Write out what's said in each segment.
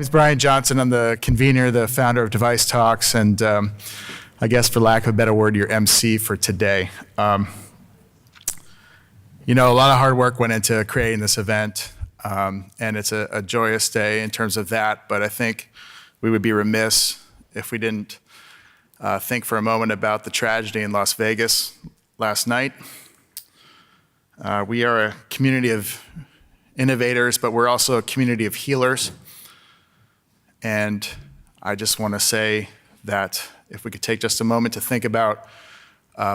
My name is Brian Johnson. I'm the convener, the founder of Device Talks, and I guess for lack of a better word, your MC for today. You know, a lot of hard work went into creating this event, and it's a joyous day in terms of that, but I think we would be remiss if we didn't think for a moment about the tragedy in Las Vegas last night. We are a community of innovators, but we're also a community of healers. And I just want to say that if we could take just a moment to think about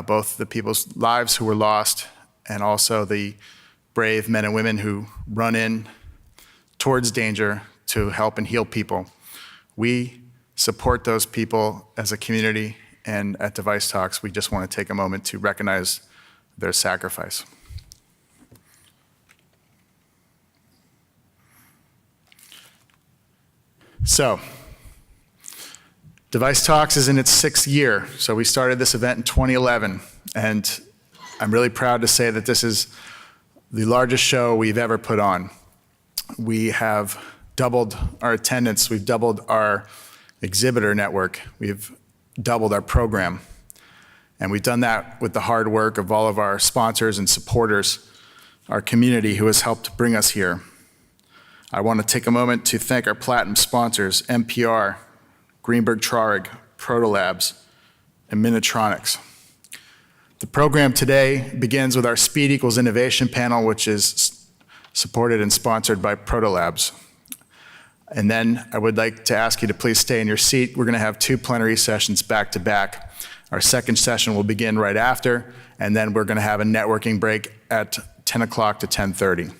both the people's lives who were lost and also the brave men and women who run in towards danger to help and heal people. We support those people as a community, and at Device Talks, we just want to take a moment to recognize their sacrifice. So, Device Talks is in its 6th year. So we started this event in 2011, and I'm really proud to say that this is the largest show we've ever put on. We have doubled our attendance, we've doubled our exhibitor network, we've doubled our program. And we've done that with the hard work of all of our sponsors and supporters, our community who has helped bring us here. I want to take a moment to thank our platinum sponsors, NPR, Greenberg Traurig, Protolabs, and Minitronics. The program today begins with our Speed Equals Innovation panel, which is supported and sponsored by Protolabs. And then I would like to ask you to please stay in your seat. We're going to have 2 plenary sessions back to back. Our second session will begin right after, and then we're going to have a networking break at 10 o'clock to 10:30.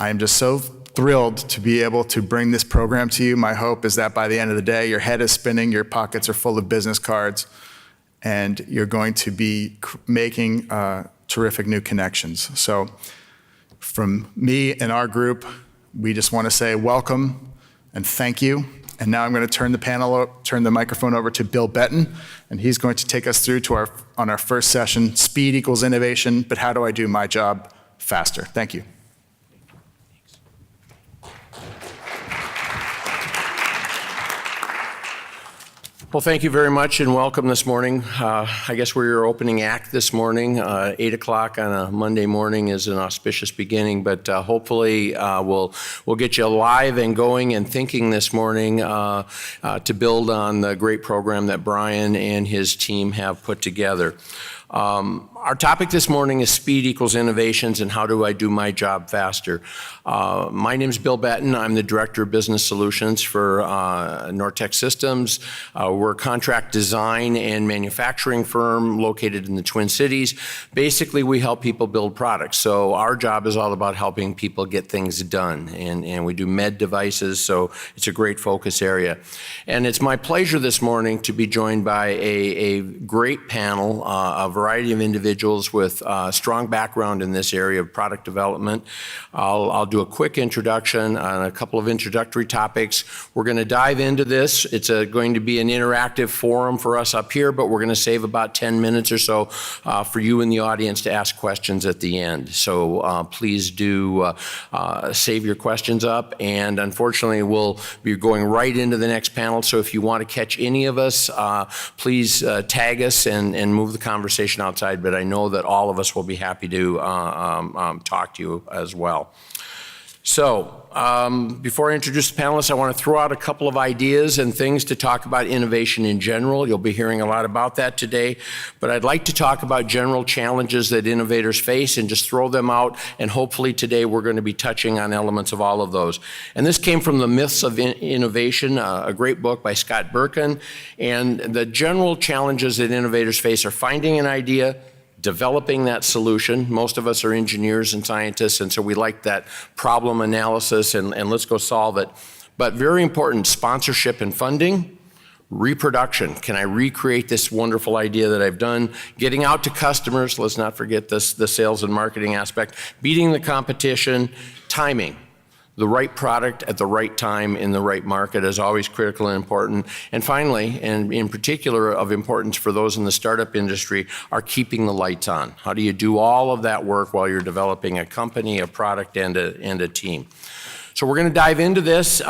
I am just so thrilled to be able to bring this program to you. My hope is that by the end of the day, your head is spinning, your pockets are full of business cards, and you're going to be making terrific new connections. So from me and our group, we just want to say welcome and thank you. And now I'm going to turn the microphone over to Bill Betton, and he's going to take us through to on our first session, Speed Equals Innovation, but how do I do my job faster? Thank you. Well, thank you very much and welcome this morning. I guess we're your opening act this morning. 8 o'clock on a Monday morning is an auspicious beginning, but hopefully we'll get you live and going and thinking this morning to build on the great program that Brian and his team have put together. Our topic this morning is Speed Equals Innovations and how do I do my job faster. My name is Bill Betton. I'm the Director of Business Solutions for Nortech Systems. We're a contract design and manufacturing firm located in the Twin Cities. Basically, we help people build products. So our job is all about helping people get things done. And we do med devices, so it's a great focus area. And it's my pleasure this morning to be joined by a great panel, a variety of individuals with strong background in this area of product development. I'll do a quick introduction on a couple of introductory topics. We're going to dive into this. It's going to be an interactive forum for us up here, but we're going to save about 10 minutes or so for you in the audience to ask questions at the end. So please do save your questions up, and unfortunately we'll be going right into the next panel, so if you want to catch any of us, please tag us and move the conversation outside, but I know that all of us will be happy to talk to you as well. So, before I introduce the panelists, I want to throw out a couple of ideas and things to talk about innovation in general. You'll be hearing a lot about that today, but I'd like to talk about general challenges that innovators face and just throw them out, and hopefully today we're going to be touching on elements of all of those. And this came from The Myths of Innovation, a great book by Scott Birkin, and the general challenges that innovators face are finding an idea, developing that solution. Most of us are engineers and scientists, and so we like that problem analysis and let's go solve it. But very important, sponsorship and funding, reproduction. Can I recreate this wonderful idea that I've done? Getting out to customers, let's not forget the sales and marketing aspect. Beating the competition, timing. The right product at the right time in the right market is always critical and important. And finally, and in particular of importance for those in the startup industry, are keeping the lights on. How do you do all of that work while you're developing a company, a product, and a team? So we're going to dive into this. The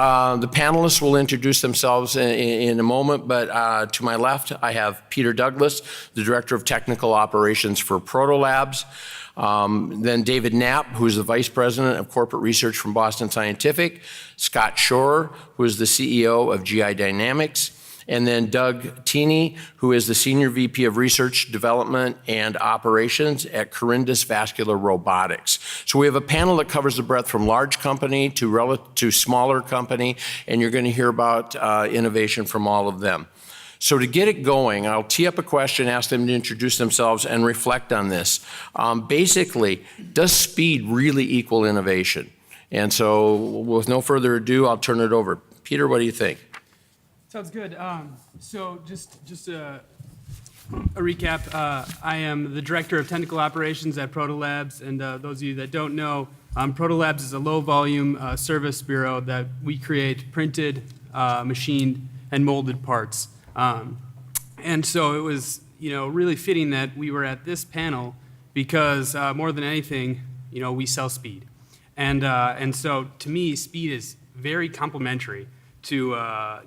panelists will introduce themselves in a moment, but to my left, I have Peter Douglas, the Director of Technical Operations for Proto Labs. Then David Knapp, who's the Vice President of Corporate Research from Boston Scientific. Scott Shore, who is the CEO of GI Dynamics. And then Doug Teeney, who is the Senior VP of Research, Development, and Operations at Corindus Vascular Robotics. So we have a panel that covers the breadth from large company to smaller company, and you're going to hear about innovation from all of them. So to get it going, I'll tee up a question, ask them to introduce themselves, and reflect on this. Basically, does speed really equal innovation? And so with no further ado, I'll turn it over. Peter, what do you think? Sounds good. So just a recap. I am the Director of Technical Operations at Proto Labs, and those of you that don't know, Proto Labs is a low-volume service bureau that we create printed, machined, and molded parts. And so it was, really fitting that we were at this panel because more than anything, we sell speed, and so to me, speed is very complementary to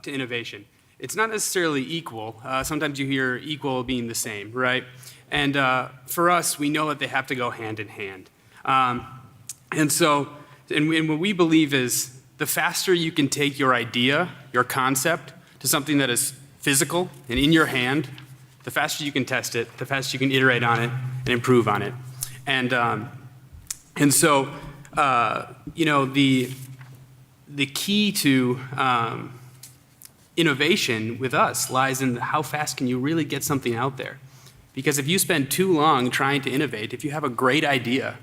innovation. It's not necessarily equal. Sometimes you hear equal being the same, right? And for us, we know that they have to go hand in hand. And what we believe is the faster you can take your idea, your concept, to something that is physical and in your hand, the faster you can test it, the faster you can iterate on it and improve on it. And so, the key to innovation with us lies in how fast can you really get something out there. Because if you spend too long trying to innovate, if you have a great idea,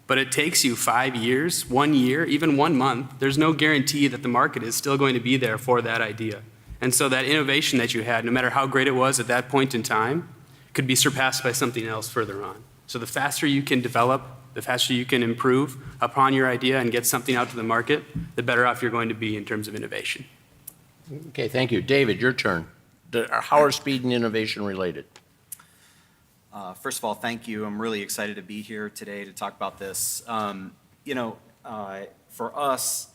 but it takes you 5 years, 1 year, even 1 month, there's no guarantee that the market is still going to be there for that idea. And so that innovation that you had, no matter how great it was at that point in time, could be surpassed by something else further on. So the faster you can develop, the faster you can improve upon your idea and get something out to the market, the better off you're going to be in terms of innovation. Okay, thank you. David, your turn. How are speed and innovation related? First of all, thank you. I'm really excited to be here today to talk about this. For us,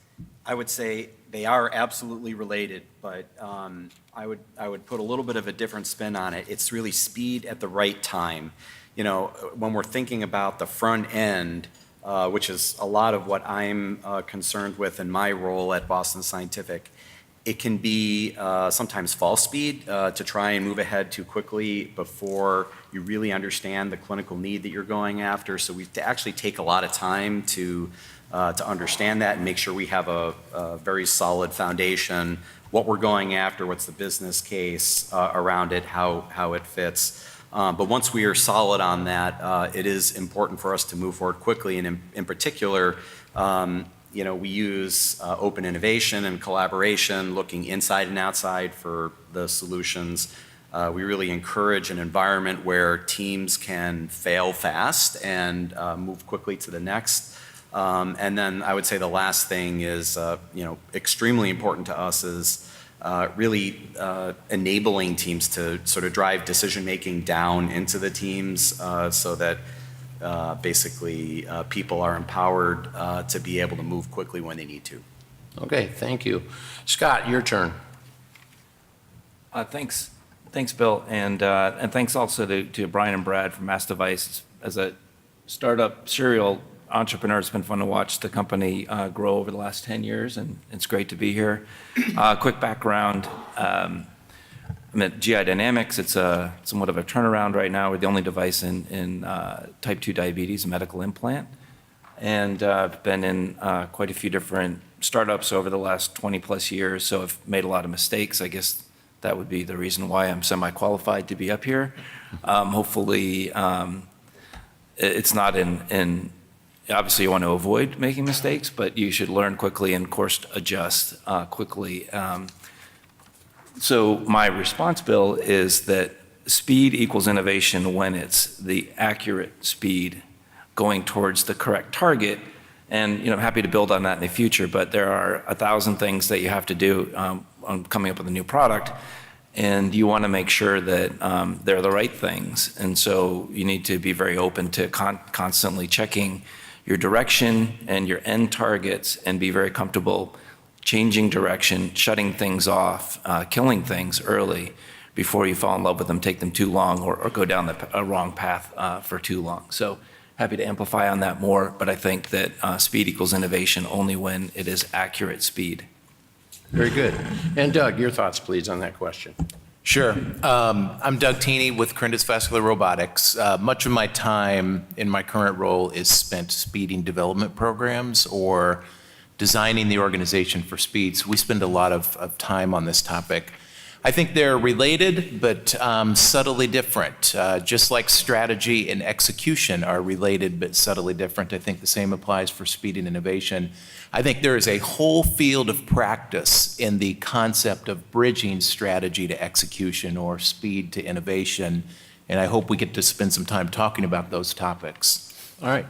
I would say they are absolutely related, but I would put a little bit of a different spin on it. It's really speed at the right time. When we're thinking about the front end, which is a lot of what I'm concerned with in my role at Boston Scientific, it can be sometimes false speed to try and move ahead too quickly before you really understand the clinical need that you're going after. So we have to actually take a lot of time to understand that and make sure we have a very solid foundation, what we're going after, what's the business case around it, how it fits. But once we are solid on that, it is important for us to move forward quickly. And in particular, we use open innovation and collaboration, looking inside and outside for the solutions. We really encourage an environment where teams can fail fast and move quickly to the next. And then I would say the last thing is, extremely important to us is really enabling teams to sort of drive decision-making down into the teams so that basically people are empowered to be able to move quickly when they need to. Okay, thank you. Scott, your turn. Thanks, Bill, and thanks also to Brian and Brad from MassDevice. As a startup serial entrepreneur, it's been fun to watch the company grow over the last 10 years, and it's great to be here. Quick background, I'm at GI Dynamics. It's somewhat of a turnaround right now. We're the only device in type 2 diabetes, a medical implant. And I've been in quite a few different startups over the last 20 plus years, so I've made a lot of mistakes. I guess that would be the reason why I'm semi-qualified to be up here. Hopefully, it's not obviously you want to avoid making mistakes, but you should learn quickly and, of course, adjust quickly. So my response, Bill, is that speed equals innovation when it's the accurate speed going towards the correct target. And I'm happy to build on that in the future, but there are 1,000 things that you have to do on coming up with a new product, and you want to make sure that they're the right things. And so you need to be very open to constantly checking your direction and your end targets and be very comfortable changing direction, shutting things off, killing things early before you fall in love with them, take them too long, or go down a wrong path for too long. So happy to amplify on that more, but I think that speed equals innovation only when it is accurate speed. Very good. And Doug, your thoughts, please, on that question. Sure. I'm Doug Teeney with Corindus Vascular Robotics. Much of my time in my current role is spent speeding development programs or designing the organization for speed. So we spend a lot of time on this topic. I think they're related, but subtly different. Just like strategy and execution are related, but subtly different, I think the same applies for speed and innovation. I think there is a whole field of practice in the concept of bridging strategy to execution or speed to innovation, and I hope we get to spend some time talking about those topics. All right.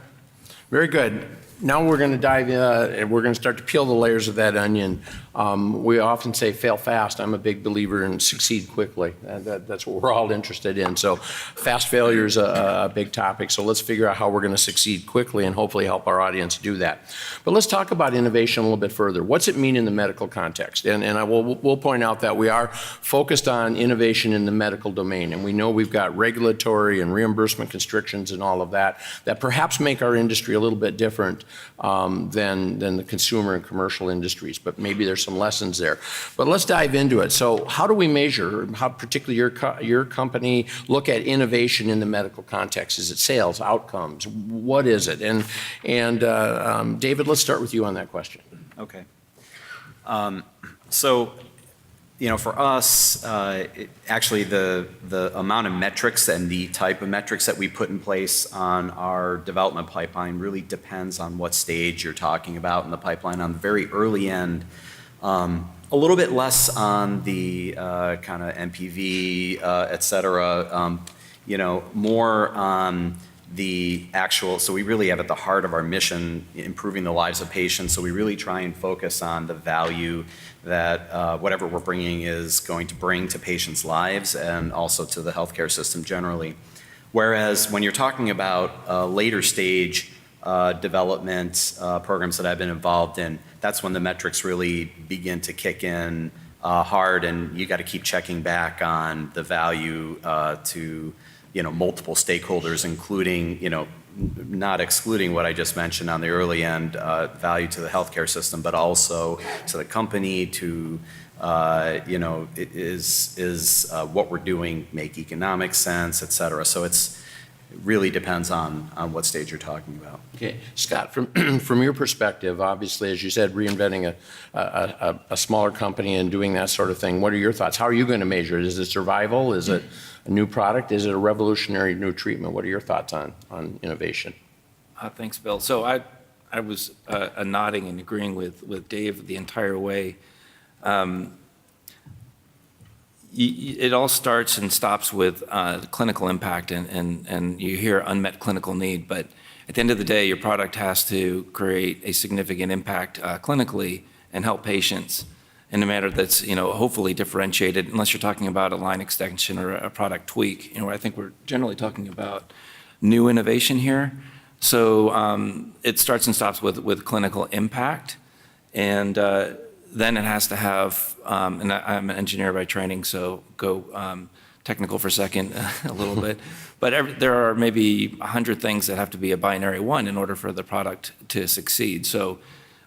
Very good. Now we're going to dive in, and we're going to start to peel the layers of that onion. We often say fail fast. I'm a big believer in succeed quickly. That's what we're all interested in. So fast failure is a big topic. So let's figure out how we're going to succeed quickly and hopefully help our audience do that. But let's talk about innovation a little bit further. What's it mean in the medical context? And we'll point out that we are focused on innovation in the medical domain. And we know we've got regulatory and reimbursement constrictions and all of that perhaps make our industry a little bit different than the consumer and commercial industries, but maybe there's some lessons there. But let's dive into it. So how do we measure, how particularly your company look at innovation in the medical context? Is it sales, outcomes? What is it? And David, let's start with you on that question. Okay. So, you know, for us, actually the amount of metrics and the type of metrics that we put in place on our development pipeline really depends on what stage you're talking about in the pipeline. On the very early end, a little bit less on the kind of MPV, et cetera, you know, more on the actual, so we really have at the heart of our mission improving the lives of patients, so we really try and focus on the value that whatever we're bringing is going to bring to patients' lives and also to the healthcare system generally. Whereas when you're talking about later stage development programs that I've been involved in, that's when the metrics really begin to kick in hard, and you got to keep checking back on the value to, you know, multiple stakeholders, including, you know, not excluding what I just mentioned on the early end, value to the healthcare system, but also to the company, to, you know, is what we're doing make economic sense, et cetera. So it really depends on what stage you're talking about. Okay, Scott, from your perspective, obviously, as you said, reinventing a smaller company and doing that sort of thing, what are your thoughts? How are you going to measure it? Is it survival? Is it a new product? Is it a revolutionary new treatment? What are your thoughts on innovation? Thanks, Bill. So I was nodding and agreeing with Dave the entire way. It all starts and stops with clinical impact, and you hear unmet clinical need, but at the end of the day, your product has to create a significant impact clinically and help patients in a manner that's, you know, hopefully differentiated, unless you're talking about a line extension or a product tweak. You know, I think we're generally talking about new innovation here. So it starts and stops with clinical impact, and then it has to have, and I'm an engineer by training, so go technical for a second a little bit, but there are maybe 100 things that have to be a binary one in order for the product to succeed. So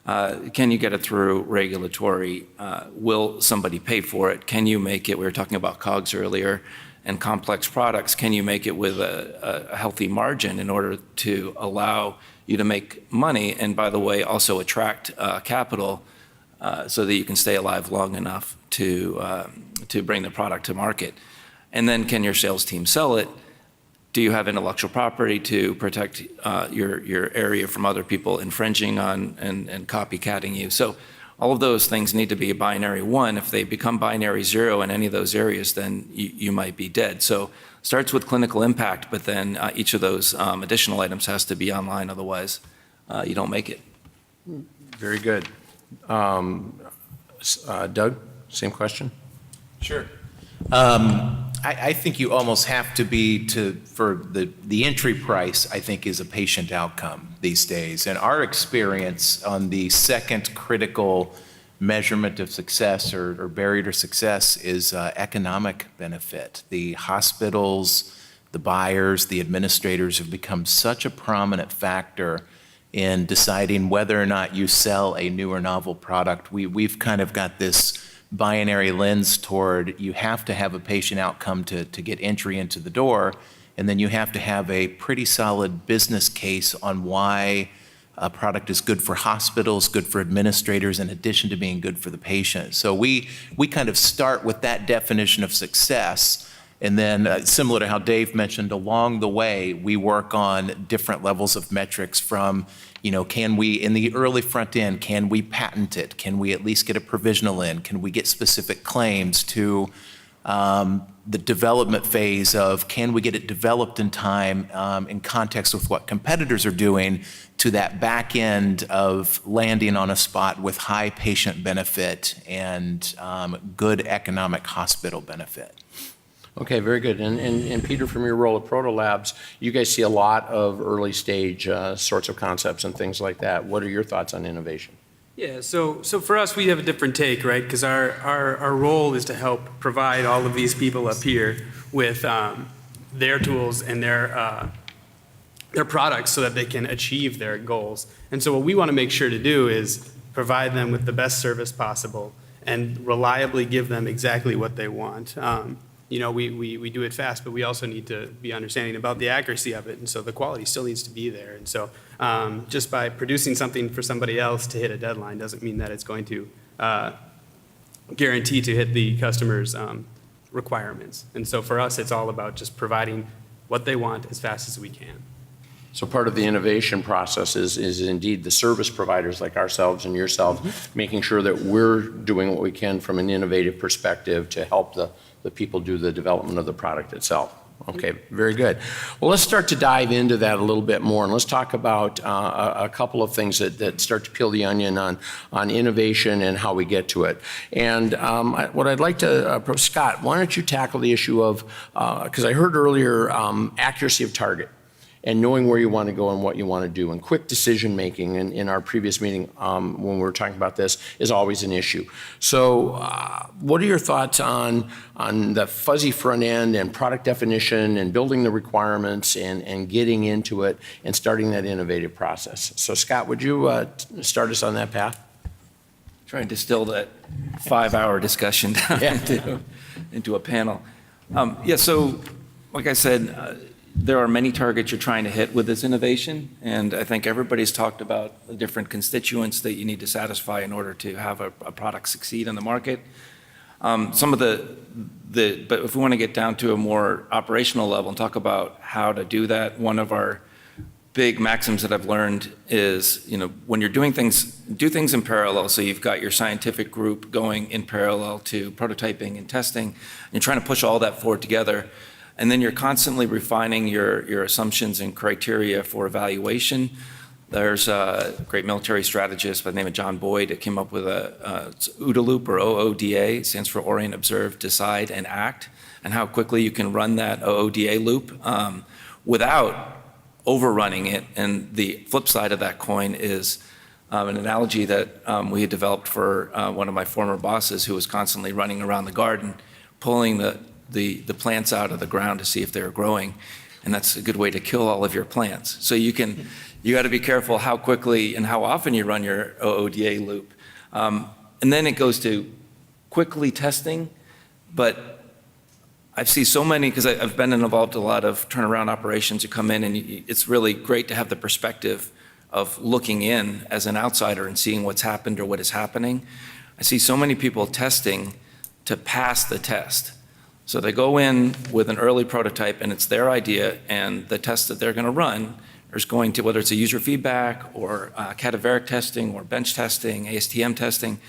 can you get it through regulatory? Will somebody pay for it? Can you make it, we were talking about COGS earlier, and complex products, can you make it with a healthy margin in order to allow you to make money, and by the way, also attract capital so that you can stay alive long enough to bring the product to market? And then can your sales team sell it? Do you have intellectual property to protect your area from other people infringing on and copycatting you? So all of those things need to be a binary one. If they become binary zero in any of those areas, then you might be dead. So starts with clinical impact, but then each of those additional items has to be online, otherwise you don't make it. Very good. Doug, same question? Sure. I think you almost have to be for the entry price, I think, is a patient outcome these days. And our experience on the second critical measurement of success or barrier to success is economic benefit. The hospitals, the buyers, the administrators have become such a prominent factor in deciding whether or not you sell a new or novel product. We've kind of got this binary lens toward you have to have a patient outcome to get entry into the door, and then you have to have a pretty solid business case on why a product is good for hospitals, good for administrators, in addition to being good for the patient. So we kind of start with that definition of success, and then similar to how Dave mentioned, along the way, we work on different levels of metrics from, can we, in the early front end, can we patent it? Can we at least get a provisional in? Can we get specific claims to the development phase of can we get it developed in time in context with what competitors are doing, to that back end of landing on a spot with high patient benefit and good economic hospital benefit. Okay, very good. And Peter, from your role at Proto Labs, you guys see a lot of early stage sorts of concepts and things like that. What are your thoughts on innovation? Yeah, so for us, we have a different take, right? Because our role is to help provide all of these people up here with their tools and their products so that they can achieve their goals. And so what we want to make sure to do is provide them with the best service possible and reliably give them exactly what they want. We do it fast, but we also need to be understanding about the accuracy of it, and so the quality still needs to be there. And so just by producing something for somebody else to hit a deadline doesn't mean that it's going to guarantee to hit the customer's requirements. And so for us, it's all about just providing what they want as fast as we can. So part of the innovation process is indeed the service providers like ourselves and yourself, making sure that we're doing what we can from an innovative perspective to help the people do the development of the product itself. Okay, very good. Well, let's start to dive into that a little bit more, and let's talk about a couple of things that start to peel the onion on innovation and how we get to it. And what I'd like to, Scott, why don't you tackle the issue of, because I heard earlier, accuracy of target and knowing where you want to go and what you want to do. And quick decision making in our previous meeting when we were talking about this is always an issue. So what are your thoughts on the fuzzy front end and product definition and building the requirements and getting into it and starting that innovative process? So Scott, would you start us on that path? Try and distill that 5-hour discussion down into a panel. So like I said, there are many targets you're trying to hit with this innovation, and I think everybody's talked about the different constituents that you need to satisfy in order to have a product succeed on the market. But if we want to get down to a more operational level and talk about how to do that, one of our big maxims that I've learned is, when you're doing things, do things in parallel. So you've got your scientific group going in parallel to prototyping and testing, and you're trying to push all that forward together. And then you're constantly refining your assumptions and criteria for evaluation. There's a great military strategist by the name of John Boyd that came up with a OODA loop, or OODA. It stands for Orient, Observe, Decide, and Act, and how quickly you can run that OODA loop without overrunning it. And the flip side of that coin is an analogy that we had developed for one of my former bosses, who was constantly running around the garden, pulling the plants out of the ground to see if they're growing, and that's a good way to kill all of your plants. So you got to be careful how quickly and how often you run your OODA loop. And then it goes to quickly testing, but I've seen so many, because I've been involved in a lot of turnaround operations. You come in and it's really great to have the perspective of looking in as an outsider and seeing what's happened or what is happening. I see so many people testing to pass the test. So they go in with an early prototype and it's their idea, and the test that they're going to run is going to, whether it's a user feedback or cadaveric testing or bench testing, ASTM testing,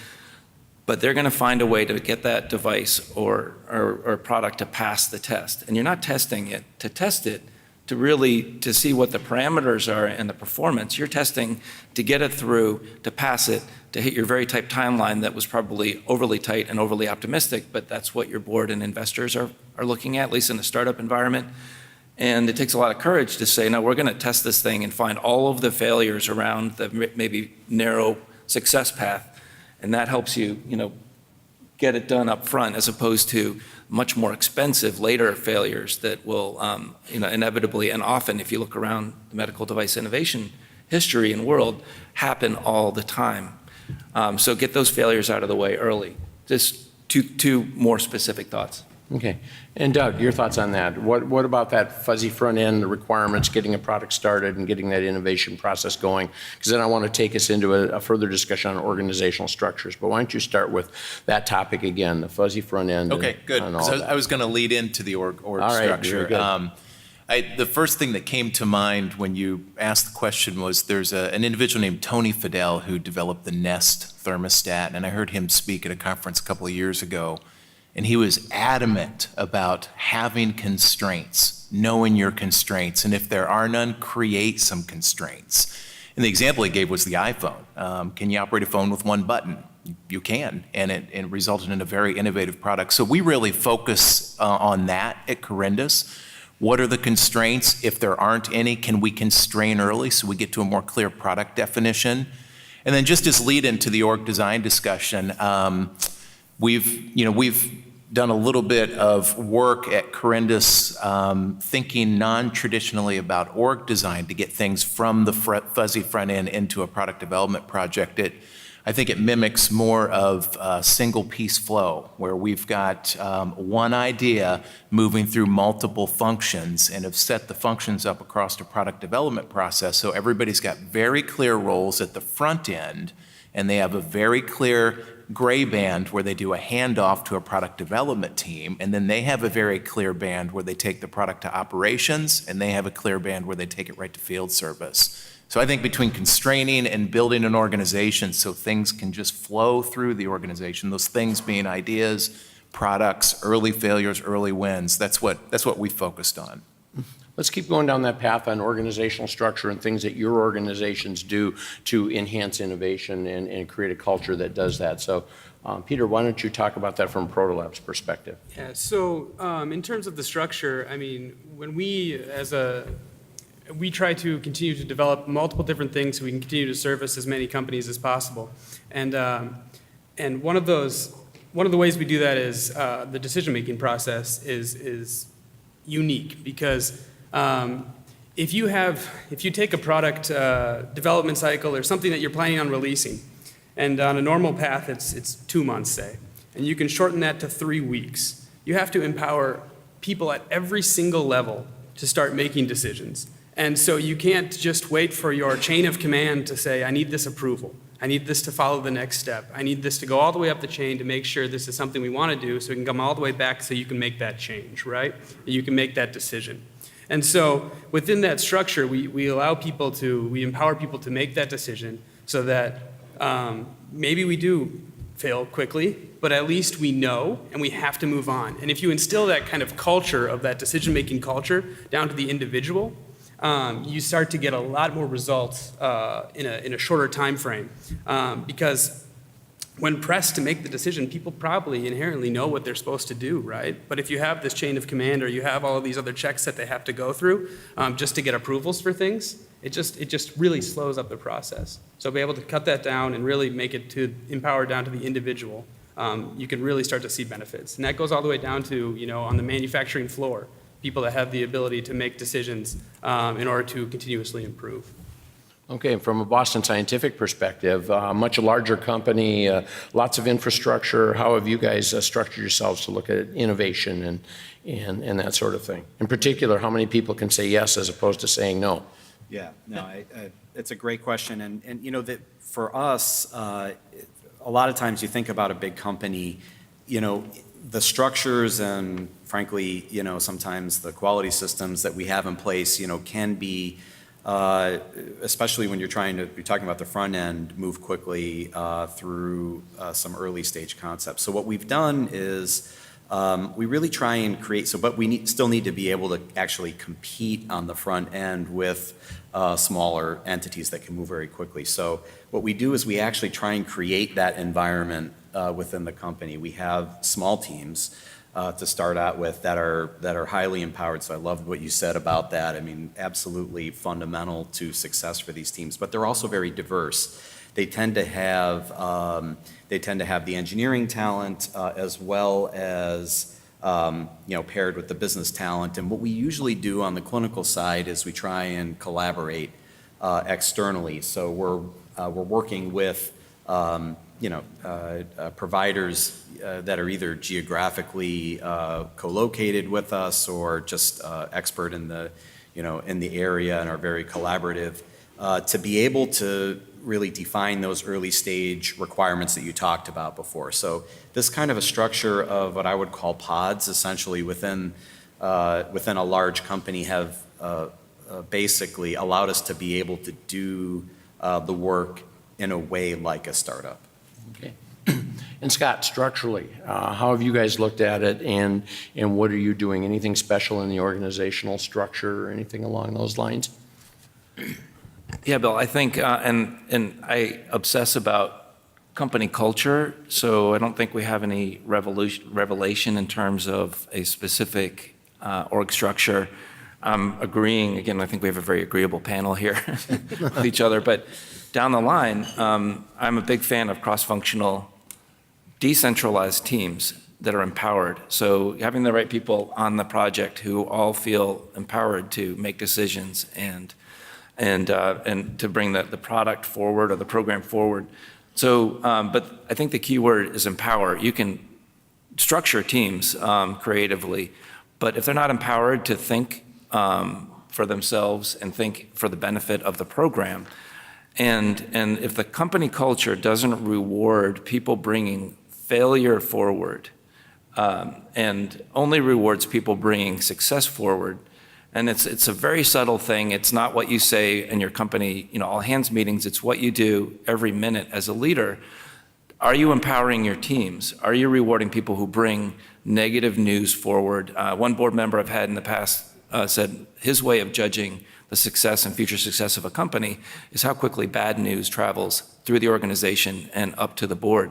but they're going to find a way to get that device or product to pass the test. And you're not testing it to test it, to see what the parameters are and the performance. You're testing to get it through, to pass it, to hit your very tight timeline that was probably overly tight and overly optimistic, but that's what your board and investors are looking at least in a startup environment. And it takes a lot of courage to say, no, we're going to test this thing and find all of the failures around the maybe narrow success path. And that helps you, get it done up front, as opposed to much more expensive later failures that will, inevitably and often, if you look around the medical device innovation history and world, happen all the time. So get those failures out of the way early. Just two more specific thoughts. Okay. And Doug, your thoughts on that? What about that fuzzy front end, the requirements, getting a product started and getting that innovation process going? Because then I want to take us into a further discussion on organizational structures. But why don't you start with that topic again, the fuzzy front end? Okay, good. And all So that. I was going to lead into the org right, structure. very good. The first thing that came to mind when you asked the question was there's an individual named Tony Fidel who developed the Nest thermostat, and I heard him speak at a conference a couple of years ago, and he was adamant about having constraints, knowing your constraints, and if there are none, create some constraints. And the example he gave was the iPhone. Can you operate a phone with one button? You can, and it resulted in a very innovative product. So we really focus on that at Corindus. What are the constraints? If there aren't any, can we constrain early so we get to a more clear product definition? And then just as lead into the org design discussion, we've done a little bit of work at Corindus thinking non-traditionally about org design to get things from the fuzzy front end into a product development project. I think it mimics more of a single piece flow where we've got one idea moving through multiple functions and have set the functions up across a product development process. So everybody's got very clear roles at the front end, and they have a very clear gray band where they do a handoff to a product development team, and then they have a very clear band where they take the product to operations, and they have a clear band where they take it right to field service. So I think between constraining and building an organization so things can just flow through the organization, those things being ideas, products, early failures, early wins, that's what we focused on. Let's keep going down that path on organizational structure and things that your organizations do to enhance innovation and create a culture that does that. So, Peter, why don't you talk about that from Protolab's perspective? Yeah, so in terms of the structure, I mean, when we try to continue to develop multiple different things so we can continue to service as many companies as possible. And one of the ways we do that is the decision-making process is unique because if you take a product development cycle or something that you're planning on releasing, and on a normal path it's 2 months, say, and you can shorten that to 3 weeks, you have to empower people at every single level to start making decisions. And so you can't just wait for your chain of command to say, I need this approval. I need this to follow the next step. I need this to go all the way up the chain to make sure this is something we want to do so we can come all the way back so you can make that change, right? And you can make that decision. And so within that structure, we empower people to make that decision so that maybe we do fail quickly, but at least we know and we have to move on. And if you instill that kind of culture of that decision-making culture down to the individual, you start to get a lot more results in a shorter time frame because when pressed to make the decision, people probably inherently know what they're supposed to do, right? But if you have this chain of command or you have all of these other checks that they have to go through just to get approvals for things, it just really slows up the process. So be able to cut that down and really make it to empower down to the individual, you can really start to see benefits. And that goes all the way down to, on the manufacturing floor, people that have the ability to make decisions in order to continuously improve. Okay, from a Boston Scientific perspective, much larger company, lots of infrastructure. How have you guys structured yourselves to look at innovation and that sort of thing? In particular, how many people can say yes as opposed to saying no? Yeah, no, it's a great question. And that for us, a lot of times you think about a big company, the structures and frankly, sometimes the quality systems that we have in place, can be, especially when you're talking about the front end, move quickly through some early stage concepts. So what we've done is We really try and create, but we still need to be able to actually compete on the front end with smaller entities that can move very quickly. So what we do is we actually try and create that environment within the company. We have small teams to start out with that are highly empowered. So I loved what you said about that. I mean, absolutely fundamental to success for these teams, but they're also very diverse. They tend to have the engineering talent as well as paired with the business talent. And what we usually do on the clinical side is we try and collaborate externally. So we're working with providers that are either geographically co-located with us or just expert in the area and are very collaborative to be able to really define those early stage requirements that you talked about before. So this kind of a structure of what I would call pods, essentially within a large company, have basically allowed us to be able to do the work in a way like a startup. Okay. And Scott, structurally, how have you guys looked at it, and what are you doing? Anything special in the organizational structure or anything along those lines? Yeah, Bill, I think, and I obsess about company culture, so I don't think we have any revelation in terms of a specific org structure. I'm agreeing, again, I think we have a very agreeable panel here with each other, but down the line, I'm a big fan of cross-functional, decentralized teams that are empowered. So having the right people on the project who all feel empowered to make decisions and to bring the product forward or the program forward. So, but I think the key word is empower. You can structure teams creatively, but if they're not empowered to think for themselves and think for the benefit of the program, and if the company culture doesn't reward people bringing failure forward and only rewards people bringing success forward, and it's a very subtle thing. It's not what you say in your company, all hands meetings. It's what you do every minute as a leader. Are you empowering your teams? Are you rewarding people who bring negative news forward? One board member I've had in the past said his way of judging the success and future success of a company is how quickly bad news travels through the organization and up to the board.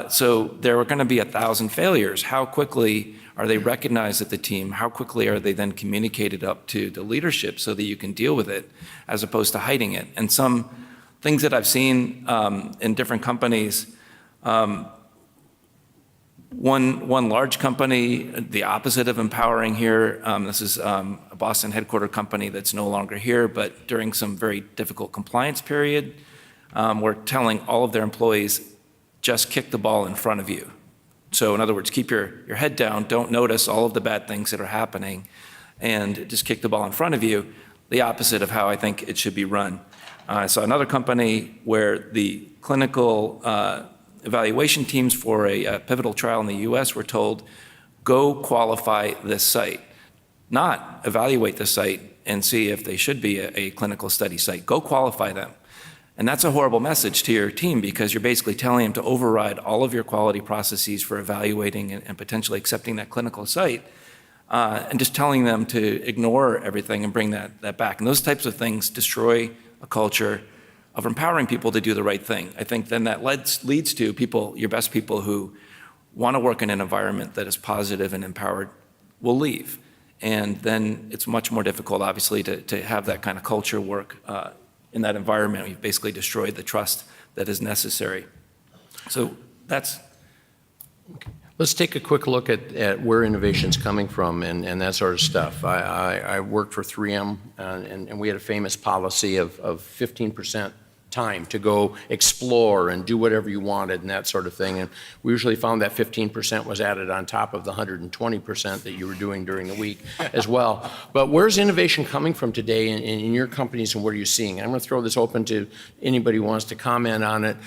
So there are going to be 1,000 failures. How quickly are they recognized at the team? How quickly are they then communicated up to the leadership so that you can deal with it as opposed to hiding it? And some things that I've seen in different companies, one large company, the opposite of empowering here, this is a Boston headquartered company that's no longer here, but during some very difficult compliance period, we're telling all of their employees, just kick the ball in front of you. So in other words, keep your head down, don't notice all of the bad things that are happening, and just kick the ball in front of you, the opposite of how I think it should be run. I saw another company where the clinical evaluation teams for a pivotal trial in the US were told, go qualify this site, not evaluate the site and see if they should be a clinical study site. Go qualify them. And that's a horrible message to your team because you're basically telling them to override all of your quality processes for evaluating and potentially accepting that clinical site and just telling them to ignore everything and bring that back. And those types of things destroy a culture of empowering people to do the right thing. I think then that leads to people, your best people who want to work in an environment that is positive and empowered will leave. And then it's much more difficult, obviously, to have that kind of culture work in that environment. We've basically destroyed the trust that is necessary. So that's... Okay. Let's take a quick look at where innovation's coming from and that sort of stuff. I worked for 3M and we had a famous policy of 15% time to go explore and do whatever you wanted and that sort of thing. And we usually found that 15% was added on top of the 120% that you were doing during the week as well. But where's innovation coming from today in your companies and what are you seeing? I'm going to throw this open to anybody who wants to comment on it.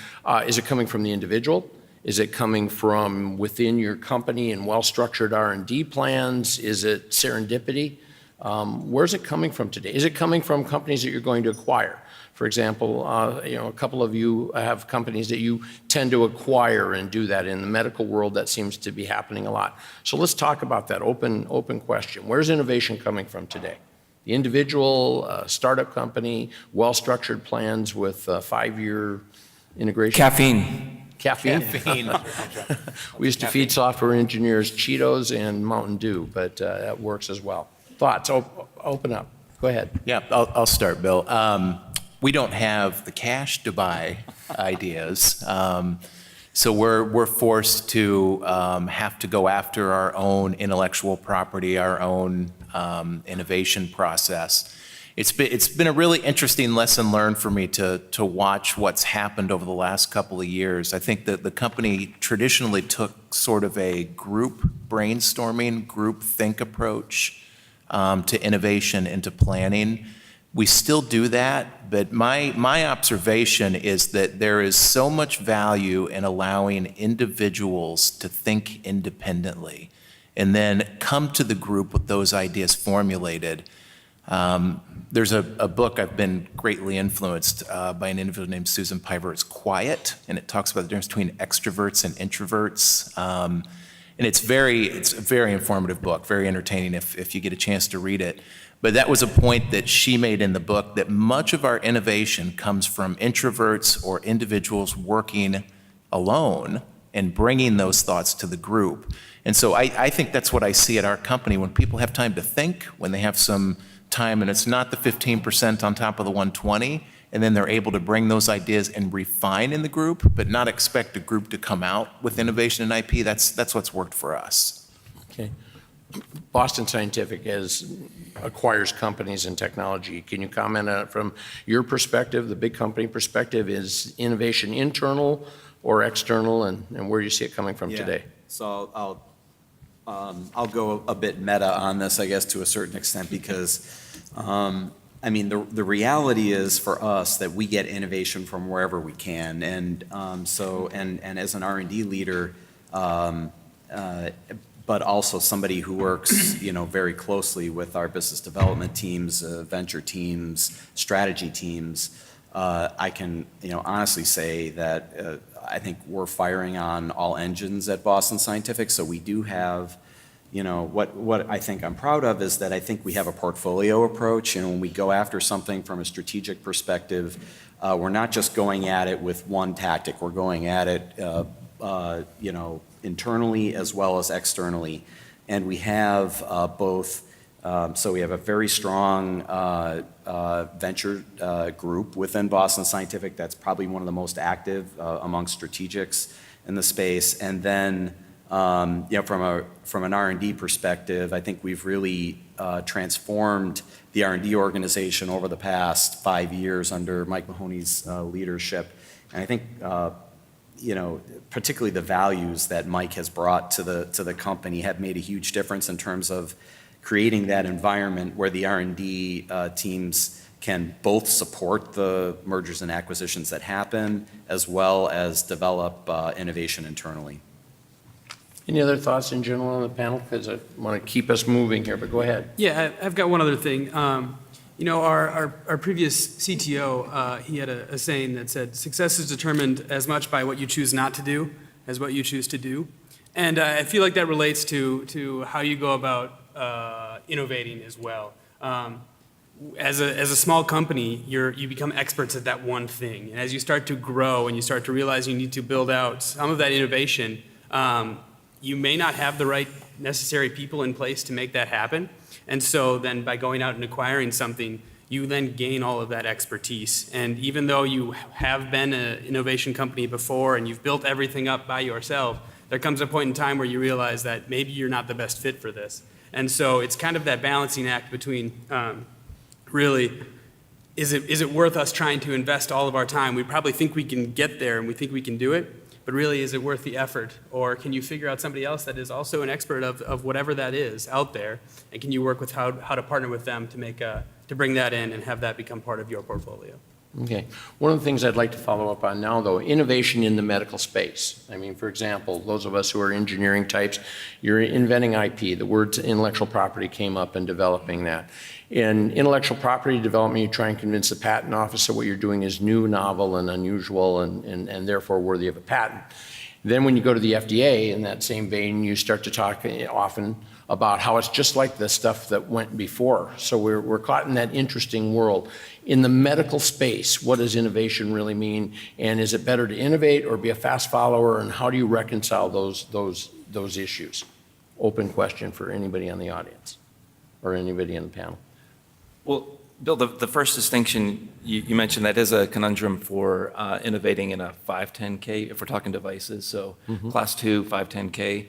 Is it coming from the individual? Is it coming from within your company and well-structured R&D plans? Is it serendipity? Where's it coming from today? Is it coming from companies that you're going to acquire? For example, a couple of you have companies that you tend to acquire and do that. In the medical world, that seems to be happening a lot. So let's talk about that open question. Where's innovation coming from today? The individual, startup company, well-structured plans with 5-year integration? Caffeine. Caffeine. We used to feed software engineers Cheetos and Mountain Dew, but that works as well. Thoughts? Open up. Go ahead. Yeah, I'll start, Bill. We don't have the cash to buy ideas. So we're forced to have to go after our own intellectual property, our own innovation process. It's been a really interesting lesson learned for me to watch what's happened over the last couple of years. I think that the company traditionally took sort of a group brainstorming, group think approach to innovation and to planning. We still do that, but my observation is that there is so much value in allowing individuals to think independently and then come to the group with those ideas formulated. There's a book I've been greatly influenced by an individual named Susan Piver. It's Quiet, and it talks about the difference between extroverts and introverts. And it's a very informative book, very entertaining if you get a chance to read it. But that was a point that she made in the book, that much of our innovation comes from introverts or individuals working alone and bringing those thoughts to the group. And so I think that's what I see at our company. When people have time to think, when they have some time, and it's not the 15% on top of the 120, and then they're able to bring those ideas and refine in the group, but not expect a group to come out with innovation and IP. That's what's worked for us. Okay. Boston Scientific acquires companies and technology. Can you comment on it from your perspective, the big company perspective? Is innovation internal or external, and where do you see it coming from today? So I'll go a bit meta on this, I guess, to a certain extent, because I mean, the reality is for us that we get innovation from wherever we can, and as an R&D leader, but also somebody who works, very closely with our business development teams, venture teams, strategy teams. I can, honestly say that I think we're firing on all engines at Boston Scientific. So we do have, what I think I'm proud of is that I think we have a portfolio approach. And when we go after something from a strategic perspective, we're not just going at it with one tactic. We're going at it, internally as well as externally. And we have both, so we have a very strong venture group within Boston Scientific that's probably one of the most active amongst strategics in the space. And then, from an R&D perspective, I think we've really transformed the R&D organization over the past 5 years under Mike Mahoney's leadership. And I think, particularly the values that Mike has brought to the company have made a huge difference in terms of creating that environment where the R&D teams can both support the mergers and acquisitions that happen, as well as develop innovation internally. Any other thoughts in general on the panel? Because I want to keep us moving here, but go ahead. Yeah, I've got one other thing. Our previous CTO, he had a saying that said, success is determined as much by what you choose not to do as what you choose to do. And I feel like that relates to how you go about innovating as well. As a small company, you become experts at that one thing. And as you start to grow and you start to realize you need to build out some of that innovation, you may not have the right necessary people in place to make that happen. And so then by going out and acquiring something, you then gain all of that expertise. And even though you have been an innovation company before and you've built everything up by yourself, there comes a point in time where you realize that maybe you're not the best fit for this. And so it's kind of that balancing act between really, is it worth us trying to invest all of our time? We probably think we can get there and we think we can do it, but really, is it worth the effort? Or can you figure out somebody else that is also an expert of whatever that is out there? And can you work with how to partner with them to bring that in and have that become part of your portfolio? Okay. One of the things I'd like to follow up on now, though, innovation in the medical space. I mean, for example, those of us who are engineering types, you're inventing IP. The word intellectual property came up in developing that. In intellectual property development, you try and convince the patent office that what you're doing is new, novel, and unusual, and therefore worthy of a patent. Then when you go to the FDA, in that same vein, you start to talk often about how it's just like the stuff that went before. So we're caught in that interesting world. In the medical space, what does innovation really mean? And is it better to innovate or be a fast follower? And how do you reconcile those issues? Open question for anybody on the audience or anybody in the panel. Well, Bill, the first distinction you mentioned, that is a conundrum for innovating in a 510K, if we're talking devices. So Class 2, 510K.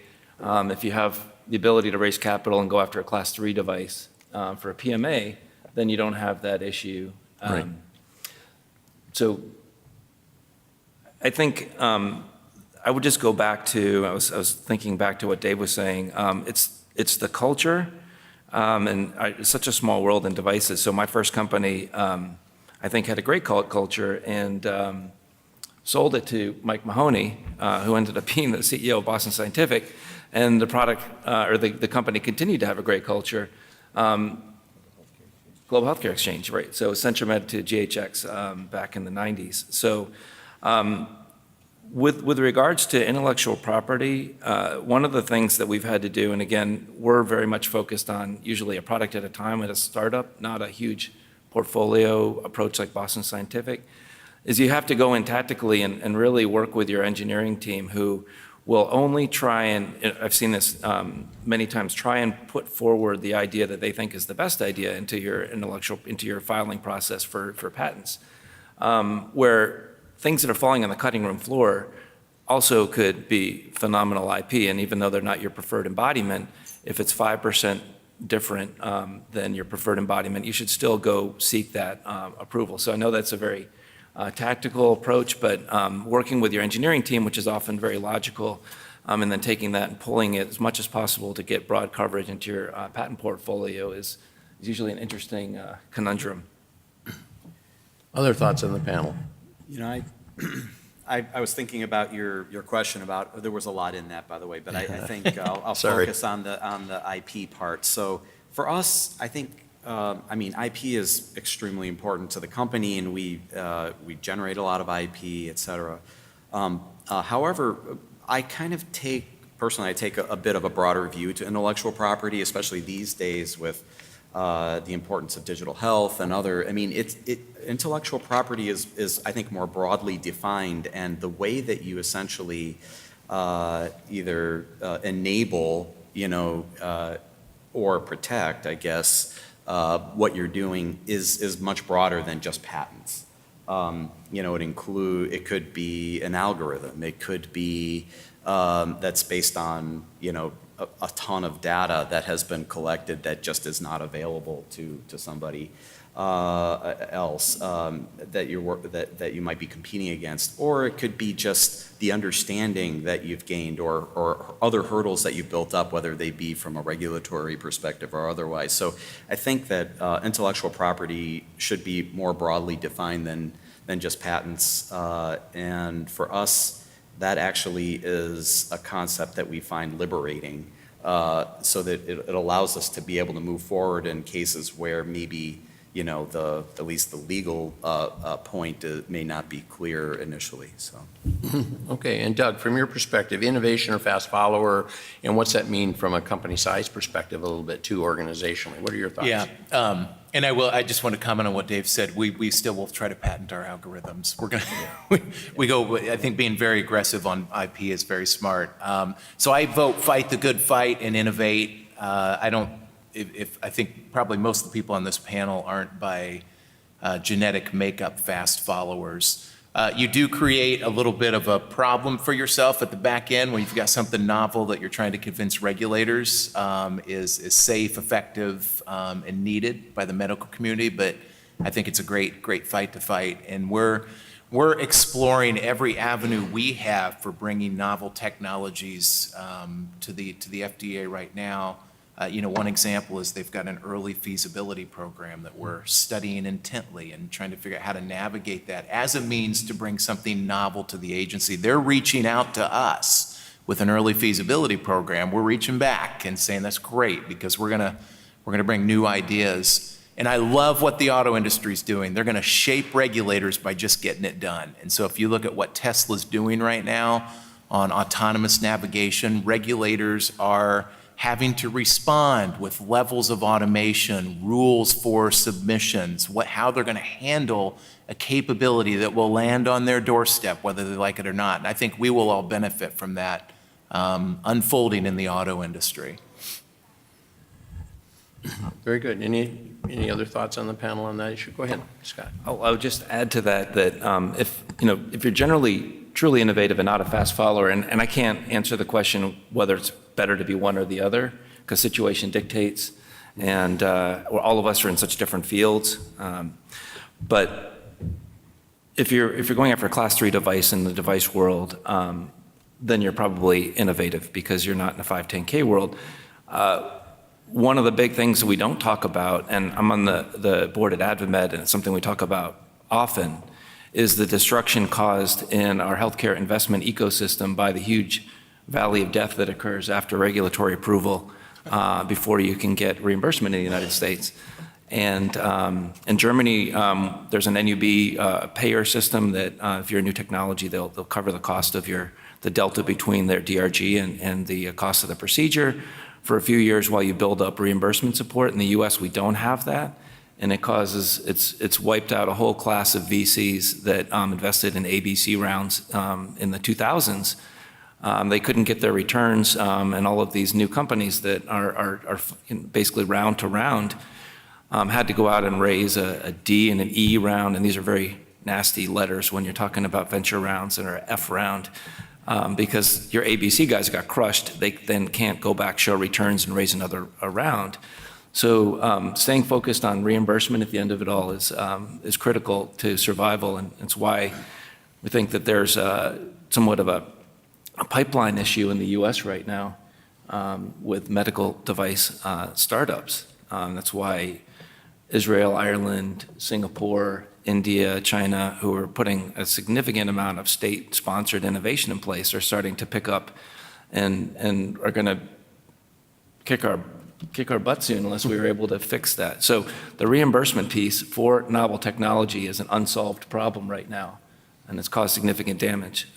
If you have the ability to raise capital and go after a Class 3 device for a PMA, then you don't have that issue. Right. So I think I would just go back to, I was thinking back to what Dave was saying. It's the culture. It's such a small world in devices. So my first company, I think, had a great culture and sold it to Mike Mahoney, who ended up being the CEO of Boston Scientific. And the product, or the company continued to have a great culture. Global Healthcare Exchange, right? So CentureMed to GHX back in the 90s. So with regards to intellectual property, one of the things that we've had to do, and again, we're very much focused on usually a product at a time at a startup, not a huge portfolio approach like Boston Scientific, is you have to go in tactically and really work with your engineering team who will only try and, I've seen this many times, try and put forward the idea that they think is the best idea into your filing process for patents, where things that are falling on the cutting room floor also could be phenomenal IP, and even though they're not your preferred embodiment, if it's 5% different than your preferred embodiment, you should still go seek that approval. So I know that's a very tactical approach, but working with your engineering team, which is often very logical, and then taking that and pulling it as much as possible to get broad coverage into your patent portfolio is usually an interesting conundrum. Other thoughts on the panel? You know, I was thinking about your question about, there was a lot in that, by the way, but I think I'll Sorry. focus on the IP part. So for us, I think, I mean, IP is extremely important to the company, and we generate a lot of IP, et cetera. However, I kind of personally, I take a bit of a broader view to intellectual property, especially these days with the importance of digital health and other, I mean, intellectual property is, I think, more broadly defined, and the way that you essentially either enable, or protect, I guess, what you're doing is much broader than just patents. It could be an algorithm. It could be that's based on, a ton of data that has been collected that just is not available to somebody else that you might be competing against. Or it could be just the understanding that you've gained or other hurdles that you've built up, whether they be from a regulatory perspective or otherwise. So I think that intellectual property should be more broadly defined than just patents. And for us, that actually is a concept that we find liberating, so that it allows us to be able to move forward in cases where maybe, at least the legal point may not be clear initially. So. Okay, and Doug, from your perspective, innovation or fast follower, and what's that mean from a company size perspective a little bit too, organizationally? What are your thoughts? Yeah, and I just want to comment on what Dave said. We still will try to patent our algorithms. We're going we go, I think being very aggressive on IP is very smart. So I vote fight the good fight and innovate. I think probably most of the people on this panel aren't by genetic makeup fast followers. You do create a little bit of a problem for yourself at the back end when you've got something novel that you're trying to convince regulators is safe, effective, and needed by the medical community. But I think it's a great fight to fight, and we're exploring every avenue we have for bringing novel technologies to the FDA right now. One example is they've got an early feasibility program that we're studying intently and trying to figure out how to navigate that as a means to bring something novel to the agency. They're reaching out to us with an early feasibility program. We're reaching back and saying that's great because we're gonna bring new ideas. And I love what the auto industry is doing. They're gonna shape regulators by just getting it done. And so if you look at what Tesla's doing right now on autonomous navigation, regulators are having to respond with levels of automation, rules for submissions, how they're going to handle a capability that will land on their doorstep, whether they like it or not. And I think we will all benefit from that unfolding in the auto industry. Very good. Any other thoughts on the panel on that issue? Go ahead, Scott. I would just add to that if you're generally truly innovative and not a fast follower, and I can't answer the question whether it's better to be one or the other, because situation dictates, and all of us are in such different fields. But if you're going after a Class 3 device in the device world, then you're probably innovative because you're not in a 510K world. One of the big things that we don't talk about, and I'm on the board at AdvaMed, and it's something we talk about often, is the destruction caused in our healthcare investment ecosystem by the huge valley of death that occurs after regulatory approval before you can get reimbursement in the United States. And in Germany, there's an NUB payer system that if you're a new technology, they'll cover the cost of the delta between their DRG and the cost of the procedure for a few years while you build up reimbursement support. In the US, we don't have that. And it's wiped out a whole class of VCs that invested in ABC rounds in the 2000s. They couldn't get their returns, and all of these new companies that are basically round to round had to go out and raise a D and an E round, and these are very nasty letters when you're talking about venture rounds and an F round, because your ABC guys got crushed. They then can't go back, show returns, and raise another round. So staying focused on reimbursement at the end of it all is critical to survival, and it's why we think that there's somewhat of a pipeline issue in the U.S. right now with medical device startups. That's why Israel, Ireland, Singapore, India, China, who are putting a significant amount of state-sponsored innovation in place, are starting to pick up and are going to kick our butt soon unless we were able to fix that. So the reimbursement piece for novel technology is an unsolved problem right now, and it's caused significant damage.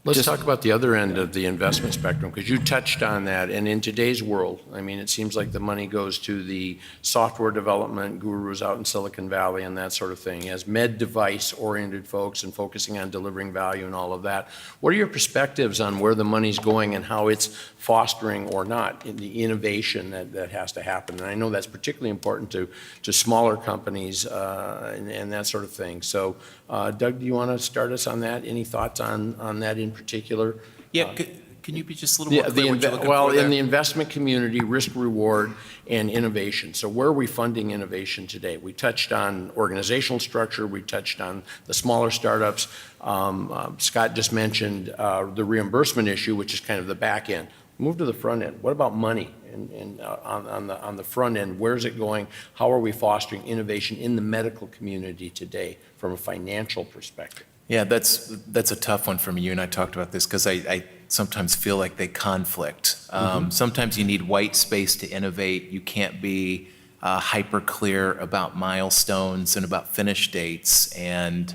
Let's talk about the other end of the investment spectrum, because you touched on that. And in today's world, I mean, it seems like the money goes to the software development gurus out in Silicon Valley and that sort of thing, as med device-oriented folks and focusing on delivering value and all of that. What are your perspectives on where the money's going and how it's fostering or not in the innovation that has to happen? And I know that's particularly important to smaller companies and that sort of thing. So, Doug, do you want to start us on that? Any thoughts on that in particular? Yeah, can you be just a little more clear what you're looking for there? In the investment community, risk reward and innovation. So where are we funding innovation today? We touched on organizational structure. We touched on the smaller startups. Scott just mentioned the reimbursement issue, which is kind of the back end. Move to the front end. What about money? And on the front end, where's it going? How are we fostering innovation in the medical community today from a financial perspective? Yeah, that's a tough one for me. You and I talked about this because I sometimes feel like they conflict. Sometimes you need white space to innovate. You can't be hyper clear about milestones and about finish dates. And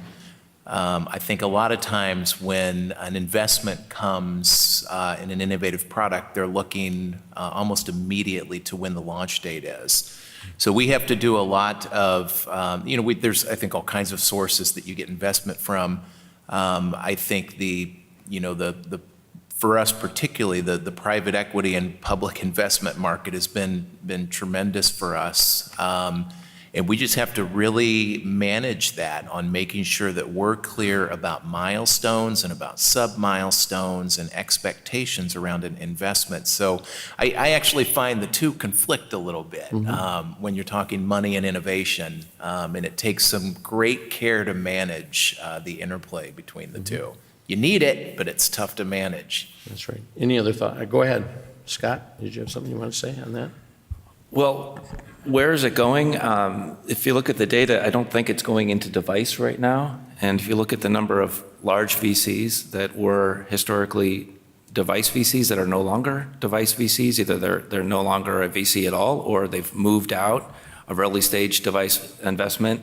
I think a lot of times when an investment comes in an innovative product, they're looking almost immediately to when the launch date is. So we have to do a lot of, there's, I think, all kinds of sources that you get investment from. I think for us particularly, the private equity and public investment market has been tremendous for us. And we just have to really manage that on making sure that we're clear about milestones and about sub-milestones and expectations around an investment. So I actually find the two conflict a little bit when you're talking money and innovation. And it takes some great care to manage the interplay between the two. You need it, but it's tough to manage. That's right. Any other thought? Go ahead. Scott, did you have something you want to say on that? Well, where is it going? If you look at the data, I don't think it's going into device right now. And if you look at the number of large VCs that were historically device VCs that are no longer device VCs, either they're no longer a VC at all, or they've moved out of early stage device investment.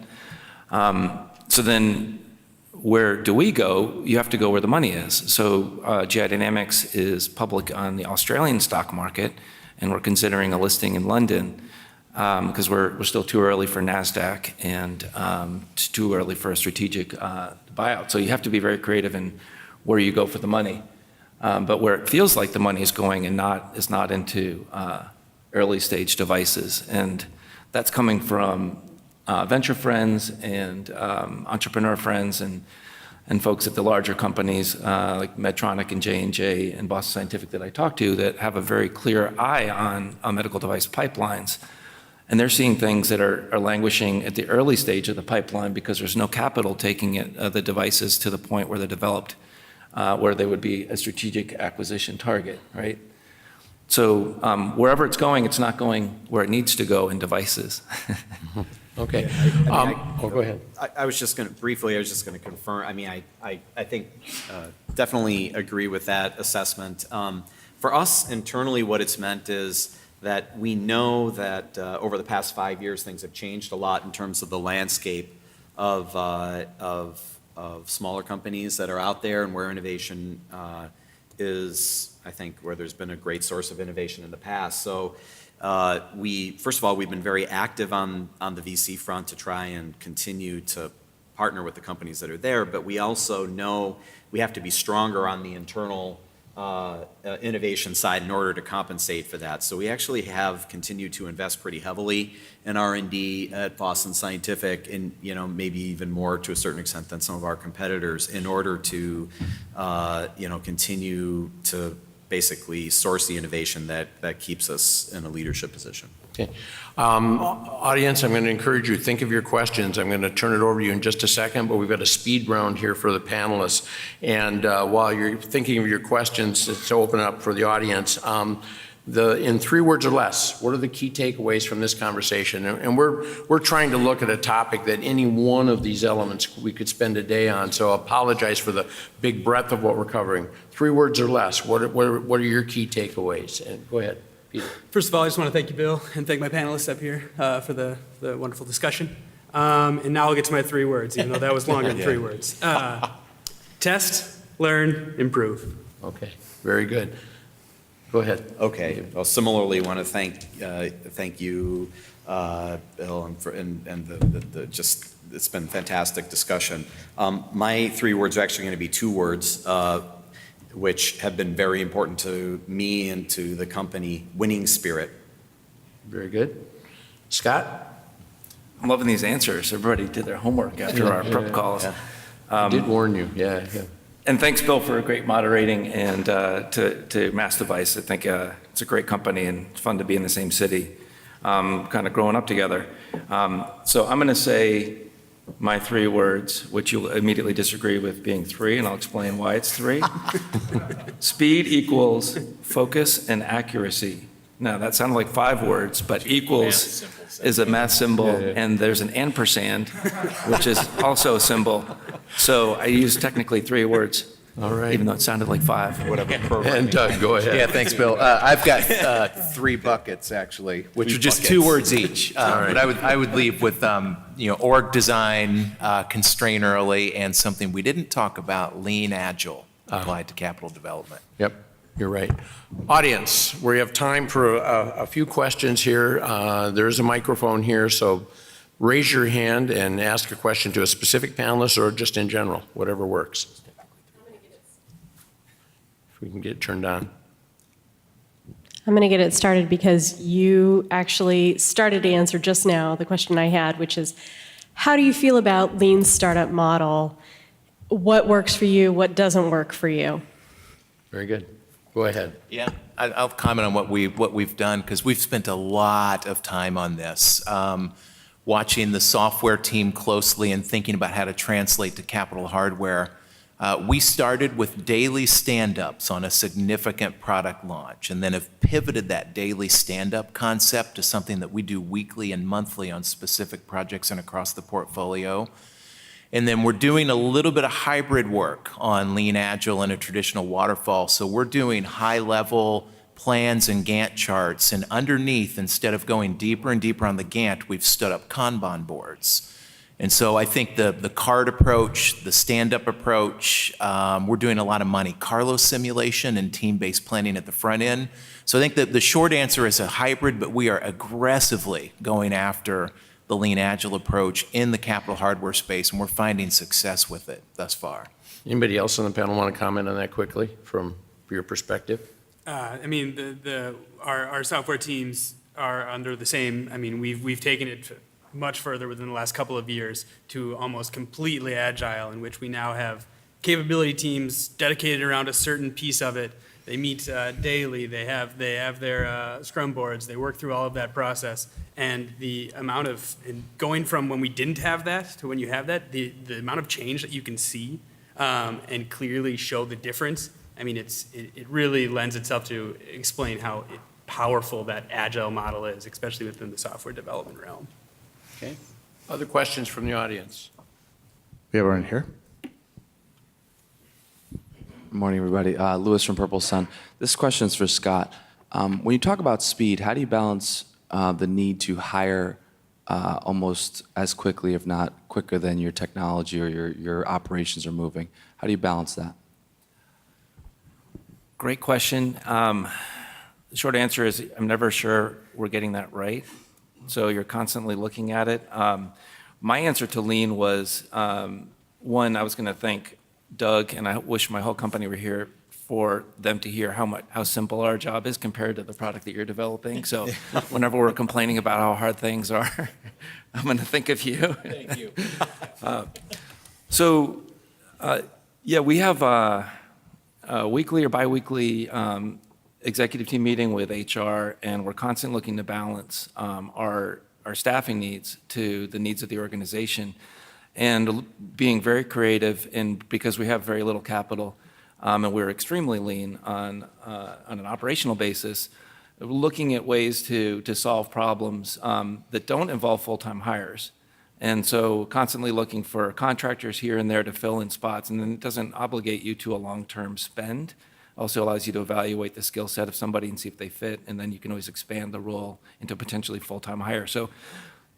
So then where do we go? You have to go where the money is. So GI Dynamics is public on the Australian stock market, and we're considering a listing in London because we're still too early for NASDAQ and it's too early for a strategic buyout. So you have to be very creative in where you go for the money. But where it feels like the money is going and is not into early stage devices. And that's coming from venture friends and entrepreneur friends and folks at the larger companies like Medtronic and J&J and Boston Scientific that I talked to that have a very clear eye on medical device pipelines. And they're seeing things that are languishing at the early stage of the pipeline because there's no capital taking the devices to the point where they're developed, where they would be a strategic acquisition target, right? So wherever it's going, it's not going where it needs to go in devices. Okay. Go ahead. I was just going to, briefly, I was just going to confirm, I mean, I think definitely agree with that assessment. For us internally, what it's meant is that we know that over the past 5 years, things have changed a lot in terms of the landscape of smaller companies that are out there and where innovation is, I think, where there's been a great source of innovation in the past. So first of all, we've been very active on the VC front to try and continue to partner with the companies that are there, but we also know we have to be stronger on the internal innovation side in order to compensate for that. So we actually have continued to invest pretty heavily in R&D at Boston Scientific, and maybe even more to a certain extent than some of our competitors, in order to continue to basically source the innovation that keeps us in a leadership position. Okay. Audience, I'm going to encourage you, think of your questions. I'm going to turn it over to you in just a second, but we've got a speed round here for the panelists. And while you're thinking of your questions, to open up for the audience, in 3 words or less, what are the key takeaways from this conversation? And we're trying to look at a topic that any one of these elements we could spend a day on, so I apologize for the big breadth of what we're covering. 3 words or less, what are your key takeaways? And go ahead, Peter. First of all, I just want to thank you, Bill, and thank my panelists up here for the wonderful discussion. And now I'll get to my 3 words, even though that was longer than 3 words. Test, learn, improve. Okay, very good. Go ahead. Okay. Well, similarly, want to thank you, Bill, and the just, it's been fantastic discussion. My 3 words are actually going to be 2 words, which have been very important to me and to the company: winning spirit. Very good. Scott? I'm loving these answers. Everybody did their homework after our prep calls. I did warn you, yeah. And thanks, Bill, for great moderating, and to MassDevice. I think it's a great company and it's fun to be in the same city, kind of growing up together. So I'm going to say my 3 words, which you'll immediately disagree with being 3, and I'll explain why it's 3. Speed equals focus and accuracy. Now, that sounded like 5 words, but equals is a math symbol, and there's an ampersand, which is also a symbol. So I use technically 3 words. All right. Even though it sounded like 5. Whatever program. And Doug, go ahead. Yeah, thanks, Bill. I've got 3 buckets, actually, which are just 2 words each. But I would leave with, org design, constrain early, and something we didn't talk about, lean agile, applied to capital development. Yep, you're right. Audience, we have time for a few questions here. There is a microphone here, so raise your hand and ask a question to a specific panelist or just in general, whatever works. If we can get it turned on. I'm going to get it started because you actually started to answer just now the question I had, which is, how do you feel about lean startup model? What works for you? What doesn't work for you? Very good. Go ahead. Yeah, I'll comment on what we've done, because we've spent a lot of time on this, watching the software team closely and thinking about how to translate to capital hardware. We started with daily stand-ups on a significant product launch, and then have pivoted that daily stand-up concept to something that we do weekly and monthly on specific projects and across the portfolio. And then we're doing a little bit of hybrid work on Lean Agile and a traditional waterfall. So we're doing high-level plans and Gantt charts, and underneath, instead of going deeper and deeper on the Gantt, we've stood up Kanban boards. And so I think the card approach, the stand-up approach, we're doing a lot of Monte Carlo simulation and team-based planning at the front end. So I think that the short answer is a hybrid, but we are aggressively going after the Lean Agile approach in the capital hardware space, and we're finding success with it thus far. Anybody else on the panel want to comment on that quickly from your perspective? I mean, our software teams are under the same, I mean, we've taken it much further within the last couple of years to almost completely agile, in which we now have capability teams dedicated around a certain piece of it. They meet daily, they have their scrum boards, they work through all of that process. And the amount of, going from when we didn't have that to when you have that, the amount of change that you can see and clearly show the difference, I mean, it really lends itself to explain how powerful that agile model is, especially within the software development realm. Okay. Other questions from the audience? We have one here. Good morning, everybody. Lewis from Purple Sun. This question is for Scott. When you talk about speed, how do you balance the need to hire almost as quickly, if not quicker, than your technology or your operations are moving? How do you balance that? Great question. The short answer is I'm never sure we're getting that right. So you're constantly looking at it. My answer to Lean was, one, I was going to thank Doug, and I wish my whole company were here for them to hear how simple our job is compared to the product that you're developing. So whenever we're complaining about how hard things are, I'm going to think of you. Thank you. Yeah, we have a weekly or biweekly executive team meeting with HR, and we're constantly looking to balance our staffing needs to the needs of the organization, and being very creative. And because we have very little capital, and we're extremely lean on an operational basis, looking at ways to solve problems that don't involve full-time hires. And so constantly looking for contractors here and there to fill in spots, and then it doesn't obligate you to a long-term spend. Also allows you to evaluate the skill set of somebody and see if they fit, and then you can always expand the role into potentially full-time hire. So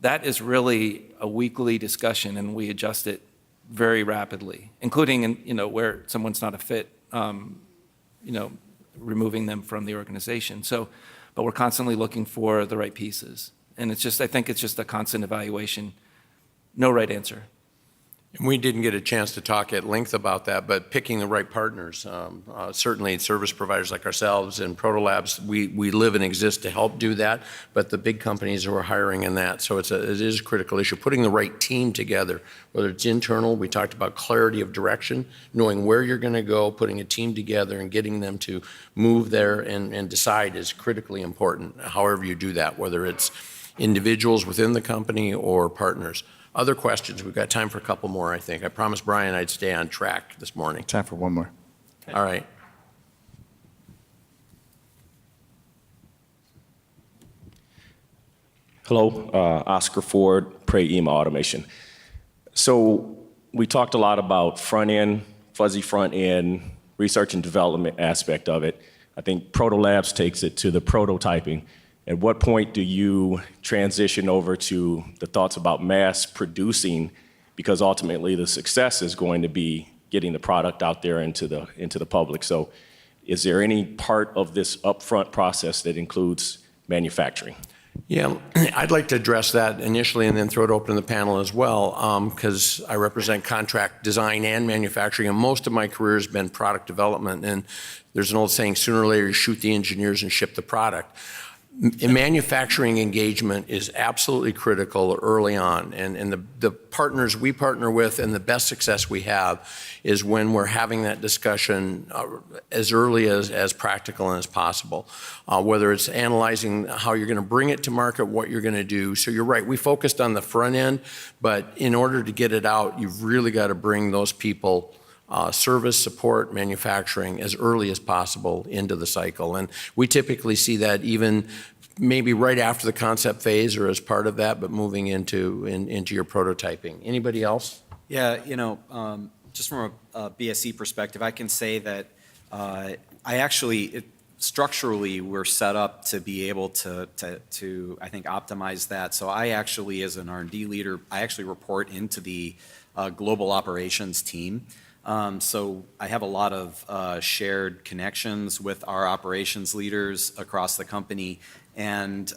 that is really a weekly discussion, and we adjust it very rapidly, including where someone's not a fit, removing them from the organization. So, but we're constantly looking for the right pieces, and I think it's just a constant evaluation. No right answer. And we didn't get a chance to talk at length about that, but picking the right partners, certainly service providers like ourselves and Protolabs, we live and exist to help do that, but the big companies are hiring in that. So it is a critical issue. Putting the right team together, whether it's internal, we talked about clarity of direction, knowing where you're going to go, putting a team together and getting them to move there and decide is critically important, however you do that, whether it's individuals within the company or partners. Other questions? We've got time for a couple more, I think. I promised Brian I'd stay on track this morning. Time for one more. All right. Hello, Oscar Ford, Pray Email Automation. So we talked a lot about front end, fuzzy front end, research and development aspect of it. I think Protolabs takes it to the prototyping. At what point do you transition over to the thoughts about mass producing? Because ultimately the success is going to be getting the product out there into the public. So is there any part of this upfront process that includes manufacturing? Yeah, I'd like to address that initially and then throw it open to the panel as well, because I represent contract design and manufacturing, and most of my career has been product development. And there's an old saying, sooner or later you shoot the engineers and ship the product. Manufacturing engagement is absolutely critical early on, and the partners we partner with and the best success we have is when we're having that discussion as early as practical and as possible, whether it's analyzing how you're going to bring it to market, what you're going to do. So you're right, we focused on the front end, but in order to get it out, you've really got to bring those people service, support, manufacturing as early as possible into the cycle. And we typically see that even maybe right after the concept phase or as part of that, but moving into your prototyping. Anybody else? Yeah, just from a BSE perspective, I can say that structurally, we're set up to be able to I think, optimize that. So I actually, as an R&D leader, I actually report into the global operations team. So I have a lot of shared connections with our operations leaders across the company. And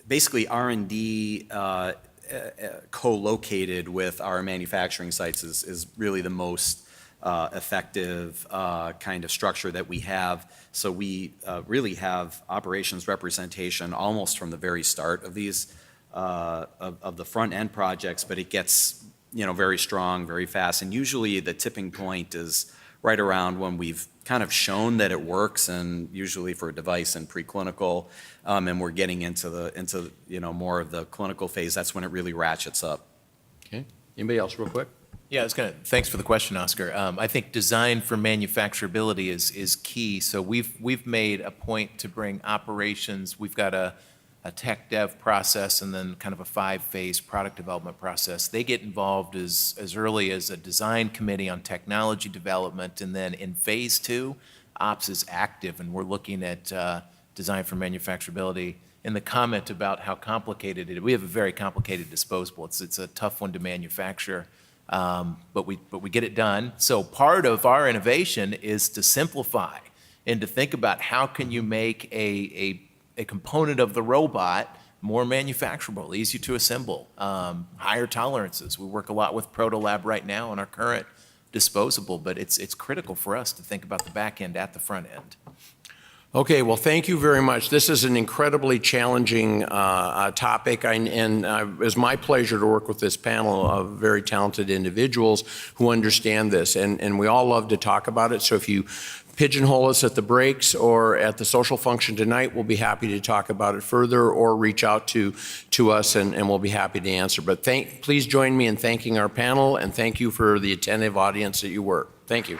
basically, R&D co-located with our manufacturing sites is really the most effective kind of structure that we have. So we really have operations representation almost from the very start of these of the front end projects, but it gets very strong, very fast. And usually the tipping point is right around when we've kind of shown that it works, and usually for a device in preclinical, and we're getting into more of the clinical phase. That's when it really ratchets up. Okay. Anybody else, real quick? Yeah, thanks for the question, Oscar. I think design for manufacturability is key. So we've made a point to bring operations. We've got a tech dev process and then kind of a 5-phase product development process. They get involved as early as a design committee on technology development, and then in phase 2, ops is active, and we're looking at design for manufacturability. In the comment about how complicated it is, we have a very complicated disposable. It's a tough one to manufacture. But we get it done. So part of our innovation is to simplify and to think about how can you make a component of the robot more manufacturable, easy to assemble, higher tolerances. We work a lot with Protolab right now on our current disposable, but it's critical for us to think about the back end at the front end. Okay, well, thank you very much. This is an incredibly challenging topic, and it was my pleasure to work with this panel of very talented individuals who understand this, and we all love to talk about it. So if you pigeonhole us at the breaks or at the social function tonight, we'll be happy to talk about it further, or reach out to us, and we'll be happy to answer. But please join me in thanking our panel, and thank you for the attentive audience that you were. Thank you.